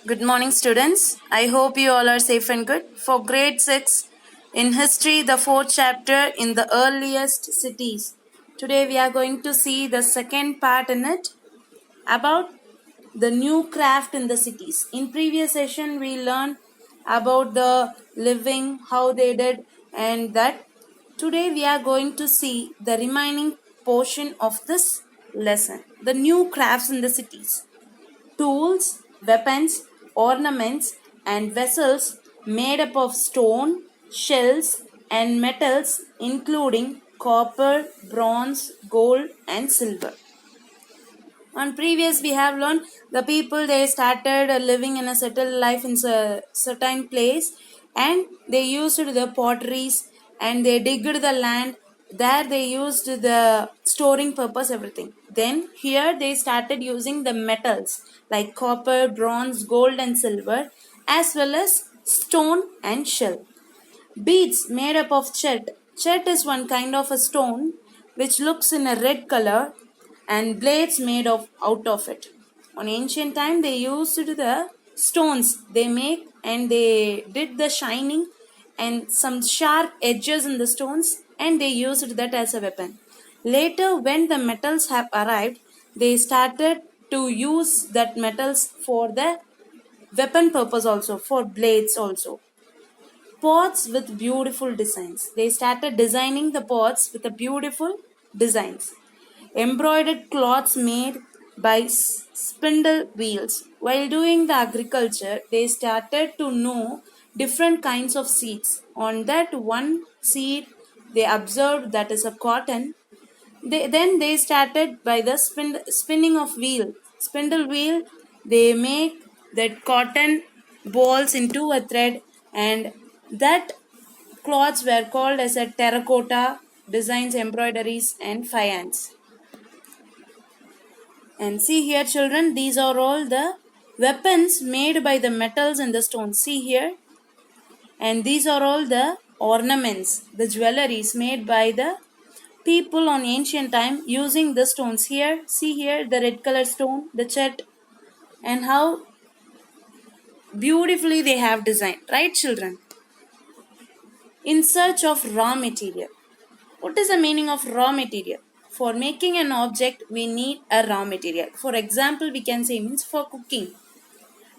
Good morning, students. I hope you all are safe and good. For grade 6 in history, the fourth chapter in the earliest cities. Today we are going to see the second part in it about the new craft in the cities. In previous session, we learned about the living, how they did, and that. Today we are going to see the remaining portion of this lesson. The new crafts in the cities. Tools, weapons, ornaments, and vessels made up of stone, shells, and metals, including copper, bronze, gold, and silver. On previous, we have learned the people they started living in a settled life in a certain place, and they used the potteries and they digged the land. There they used the storing purpose everything. Then here they started using the metals like copper, bronze, gold, and silver, as well as stone and shell. Beads made up of chet. Chet is one kind of a stone which looks in a red color, and blades made out of it. On ancient time they used the stones they make and they did the shining and some sharp edges in the stones, and they used that as a weapon. Later when the metals have arrived, they started to use that metals for the weapon purpose also, for blades also. Pots with beautiful designs. They started designing the pots with the beautiful designs. Embroidered cloths made by spindle wheels. While doing the agriculture, they started to know different kinds of seeds. On that one seed, they observed that is a cotton. Then they started by the spinning of wheel. Spindle wheel, they make that cotton balls into a thread, and that cloths were called as a terracotta, designs, embroideries, and faience. And see here children, these are all the weapons made by the metals and the stones. See here. And these are all the ornaments, the jewelries made by the people on ancient time using the stones. Here, see here the red color stone, the chet, and how beautifully they have designed. Right children? In search of raw material. What is the meaning of raw material? For making an object, we need a raw material. For example, we can say means for cooking.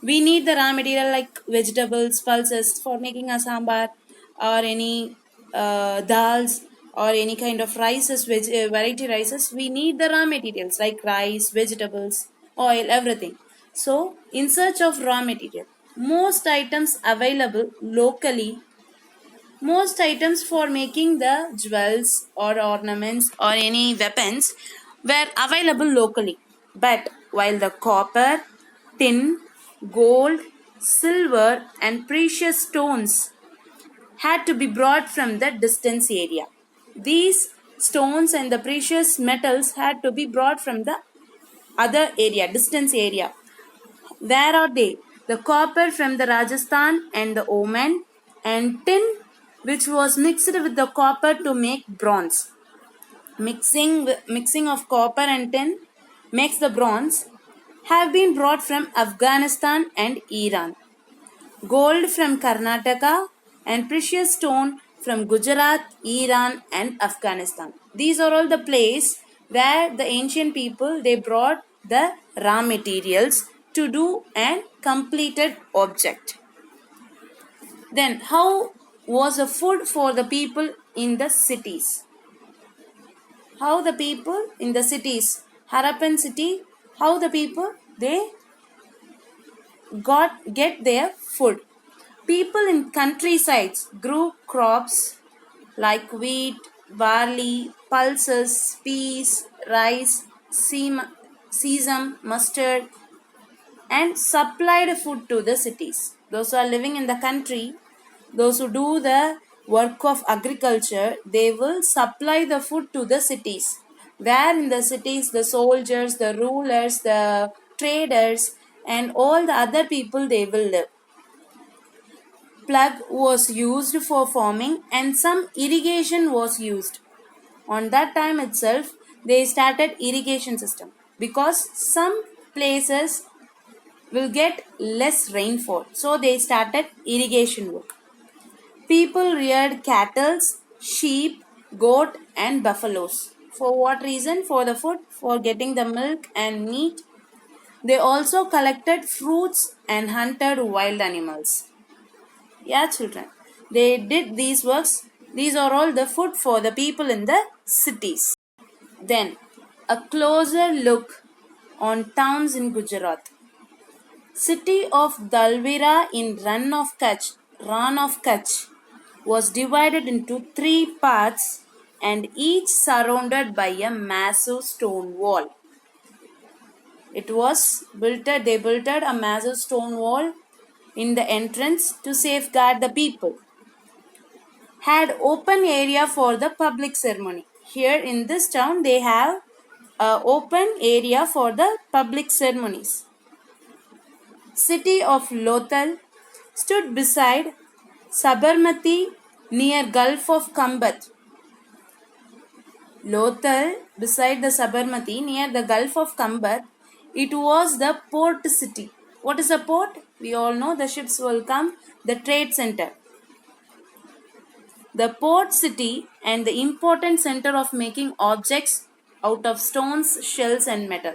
We need the raw material like vegetables, pulses for making a sambar or any dals or any kind of rices, variety rices. We need the raw materials like rice, vegetables, oil, everything. So, in search of raw material, most items available locally, most items for making the jewels or ornaments or any weapons were available locally. But while the copper, tin, gold, silver, and precious stones had to be brought from the distant area. These stones and the precious metals had to be brought from the other area, distance area. Where are they? The copper from the Rajasthan and the Oman, and tin which was mixed with the copper to make bronze. Mixing of copper and tin makes the bronze have been brought from Afghanistan and Iran. Gold from Karnataka and precious stone from Gujarat, Iran and Afghanistan. These are all the places where the ancient people they brought the raw materials to do an completed object. Then how was the food for the people in the cities? How the people in the cities, Harappan city, how the people they get their food. People in countrysides grew crops like wheat, barley, pulses, peas, rice, sesame, mustard, and supplied food to the cities. Those who are living in the country, those who do the work of agriculture, they will supply the food to the cities. Where in the cities, the soldiers, the rulers, the traders, and all the other people they will live. Plug was used for farming and some irrigation was used. On that time itself, they started irrigation system because some places will get less rainfall. So they started irrigation work. People reared cattle, sheep, goat, and buffaloes. For what reason? For the food, for getting the milk and meat. They also collected fruits and hunted wild animals. Yeah, children. They did these works. These are all the food for the people in the cities. Then, a closer look on towns in Gujarat. City of Dalvira in Rann of Kutch was divided into three parts and each surrounded by a massive stone wall. They built a massive stone wall in the entrance to safeguard the people. Had open area for the public ceremony. Here in this town they have open area for the public ceremonies. City of Lothal stood beside Sabarmati near Gulf of Kambat. Lothal, beside the Sabarmati near the Gulf of Kambat, it was the port city. What is a port? We all know the ships will come, the trade center. The port city and the important center of making objects out of stones, shells and metal.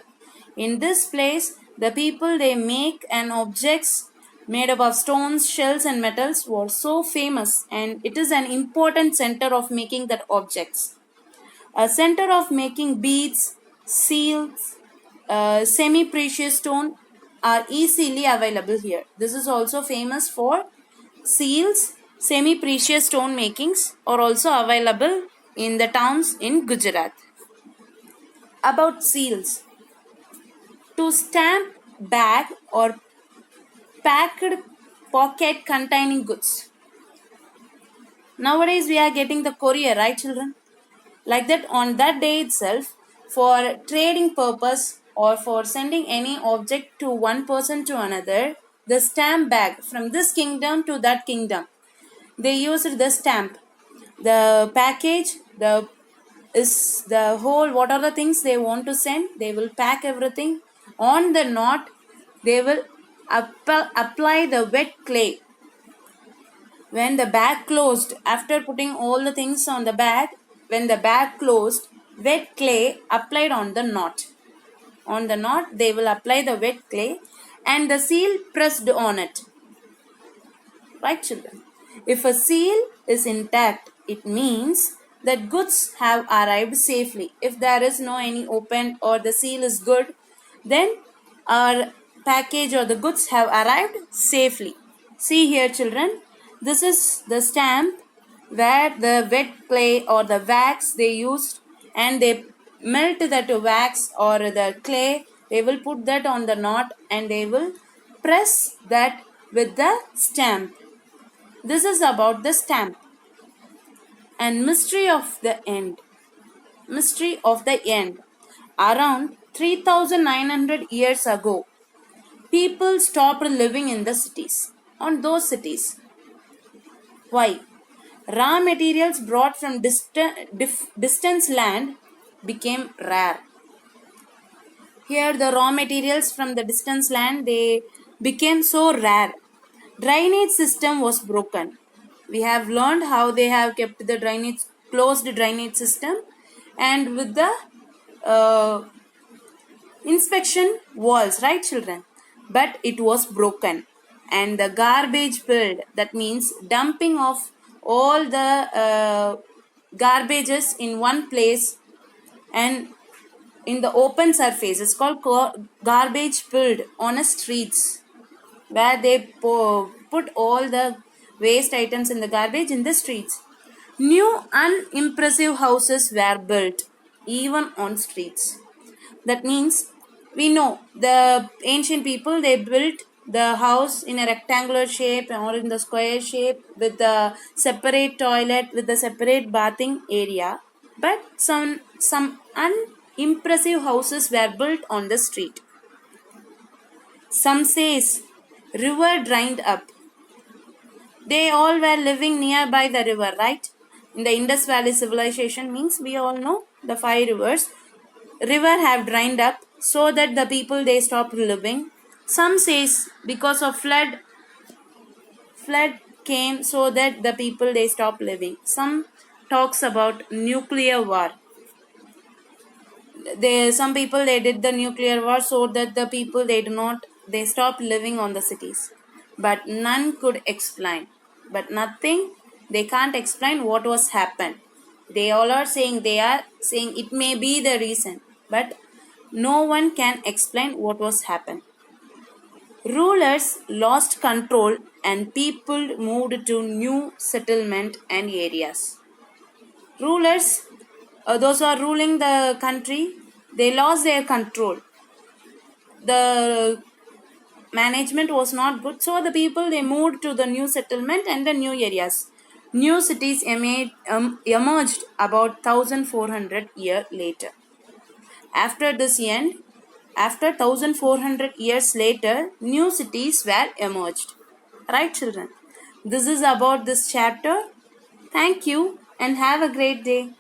In this place, the people they make and objects made up of stones, shells and metals were so famous, and it is an important center of making that objects. A center of making beads, seals, semi-precious stone are easily available here. This is also famous for seals. Semi-precious stone makings are also available in the towns in Gujarat. About seals. To stamp bag or packed pocket containing goods. Nowadays we are getting the courier, right children? Like that, on that day itself, for trading purpose or for sending any object to one person to another, the stamp bag from this kingdom to that kingdom, they used the stamp. The package, the whole, what are the things they want to send, they will pack everything. On the knot, they will apply the wet clay. When the bag closed, after putting all the things on the bag, when the bag closed, wet clay applied on the knot. On the knot, they will apply the wet clay and the seal pressed on it. Right, children? If a seal is intact, it means that goods have arrived safely. If there is no any open or the seal is good, then our package or the goods have arrived safely. See here, children. This is the stamp where the wet clay or the wax they used, and they melt that wax or the clay. They will put that on the knot and they will press that with the stamp. This is about the stamp. And mystery of the end. Mystery of the end. Around 3,900 years ago, people stopped living in the cities. On those cities. Why? Raw materials brought from distant land became rare. Here the raw materials from the distant land, they became so rare. Drainage system was broken. We have learned how they have kept the closed drainage system, and with the inspection walls, right children? But it was broken. And the garbage filled, that means dumping of all the garbages in one place and in the open surface, it's called garbage filled on the streets, where they put all the waste items in the garbage in the streets. New unimpressive houses were built even on streets. That means we know the ancient people, they built the house in a rectangular shape or in the square shape with a separate toilet, with a separate bathing area. But some unimpressive houses were built on the street. Some says river dried up. They all were living nearby the river, right? In the Indus Valley civilization means we all know the 5 rivers. River have dried up so that the people they stopped living. Some says because of flood came so that the people they stopped living. Some talks about nuclear war. Some people they did the nuclear war so that the people they stopped living on the cities. But none could explain. But nothing they can't explain what was happened. They all are saying it may be the reason, but no one can explain what was happened. Rulers lost control and people moved to new settlement and areas. Rulers, those who are ruling the country, they lost their control. The management was not good, so the people they moved to the new settlement and the new areas. New cities emerged about 1400 years later. After this end, after 1400 years later, new cities were emerged. Right, children? This is about this chapter. Thank you and have a great day.